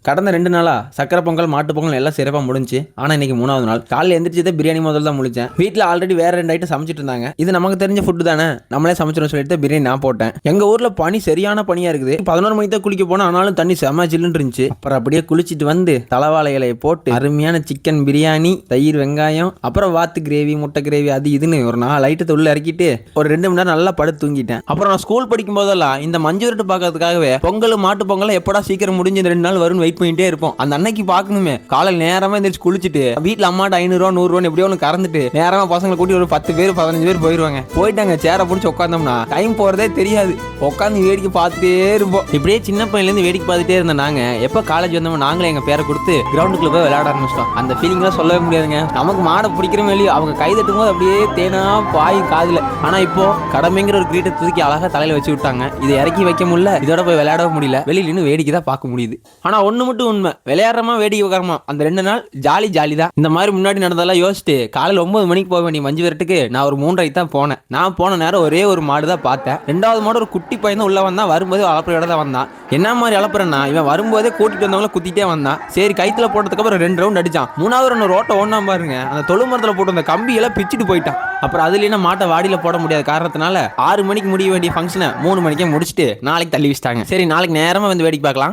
கடந்த 2 நாளா சக்கரை பொங்கல், மாட்டு பொங்கல் எல்லாம் சிறப்பாக முடிஞ்சு. ஆனால் இன்னைக்கு 3வது நாள் காலையில் எந்திரிச்சதே பிரியாணி முதல்ல தான் முழிச்சேன். வீட்டில் ஆல்ரெடி வேற 2 ஐட்டம் சமைச்சிட்டு இருந்தாங்க. இது நமக்கு தெரிஞ்ச ஃபுட்டு தானே, நம்மளே சமைச்சிடும் சொல்லிட்டு பிரியாணி நான் போட்டேன். எங்கள் ஊரில் பனி சரியான பனியாக இருக்குது. 11 மணிக்கு தான் குளிக்க போனால், ஆனாலும் தண்ணி செம ஜில்லுன்னு இருந்துச்சு. அப்புறம் அப்படியே குளிச்சுட்டு வந்து தலவாழை இலையை போட்டு அருமையான சிக்கன் பிரியாணி, தயிர், வெங்காயம், அப்புறம் வாத்து கிரேவி, முட்டை கிரேவி, அது இதுன்னு ஒரு 4 ஐட்டத்தை உள்ள இறக்கிட்டு ஒரு 2 மணி நேரம் நல்லா படுத்து தூங்கிட்டேன். அப்புறம் நான் ஸ்கூல் படிக்கும் போதெல்லாம் இந்த மஞ்சு விரட்டு பார்க்கறதுக்காகவே பொங்கல், மாட்டு பொங்கல் எப்படா சீக்கிரம் முடிஞ்சு இந்த 2 நாள் வரும்னு வெயிட் பண்ணிட்டே இருப்போம். அந்த அன்னைக்கு பார்க்கணுமே, காலையில் நேரமா எந்திரிச்சு குளிச்சுட்டு வீட்டில் அம்மாட்ட 500 100 எப்படியோ ஒன்று கறந்துட்டு நேரமா பசங்களை கூட்டி ஒரு 10 பேர் 15 பேர் போயிருவாங்க. போயிட்டாங்க சேரை பிடிச்சி உட்காந்தோம்னா டைம் போறதே தெரியாது. உட்காந்து வேடிக்கை பார்த்துட்டே இருப்போம். இப்படியே சின்ன பையன்லேருந்து வேடிக்கை பார்த்துட்டே இருந்த நாங்க எப்போ காலேஜ் வந்தோம், நாங்களே எங்க பேரை கொடுத்து கிரவுண்டுக்குள்ள போய் விளையாட ஆரம்பிச்சிட்டோம். அந்த ஃபீலிங்லாம் சொல்லவே முடியாதுங்க. நமக்கு மாடை பிடிக்கிற மேலே அவங்க கை தட்டும் போது அப்படியே தேனா பாய் காதுல. ஆனா இப்போ கடமைங்கிற ஒரு கிரீட்டை தூக்கி அழகா தலையில வச்சு விட்டாங்க. இதை இறக்கி வைக்க முடியல, இதோட போய் விளையாடவும் முடியல. வெளியில இன்னும் வேடிக்கை தான் பார்க்க முடியுது. ஆனா ஒண்ணு மட்டும் உண்மை, விளையாடுறமா வேடிக்கை உட்காரமா அந்த 2 நாள் ஜாலி தான். இந்த மாதிரி முன்னாடி நடந்ததெல்லாம் யோசிச்சுட்டு காலையில் 9 மணிக்கு போக வேண்டிய மஞ்சு விரட்டுக்கு நான் ஒரு 3:30 தான் போனேன். நான் போன நேரம் ஒரே ஒரு மாடு தான் பார்த்தேன். 2வது மாடு ஒரு குட்டி பையன் தான் உள்ள வந்தான். வரும்போது அளப்புறையோட தான் வந்தான். என்ன மாதிரி அளப்புறேன்னா, இவன் வரும்போதே கூட்டிட்டு வந்தவங்கள குத்திட்டே வந்தான். சரி கைத்துல போட்டதுக்கு அப்புறம் 2 ரவுண்ட் அடிச்சான். 3வது ரவுண்ட் ரோட்டை ஓடனா பாருங்க, அந்த தொழு மரத்தில் போட்டு அந்த கம்பியெல்லாம் பிச்சுட்டு போயிட்டான். அப்புறம் அதுல என்ன மாட்டை வாடியில போட முடியாத காரணத்தினால 6 மணிக்கு முடிய வேண்டிய ஃபங்க்ஷனை 3 மணிக்கே முடிச்சுட்டு நாளைக்கு தள்ளி வச்சிட்டாங்க. சரி, நாளைக்கு நேரமா வந்து வேடிக்கை பார்க்கலாம்.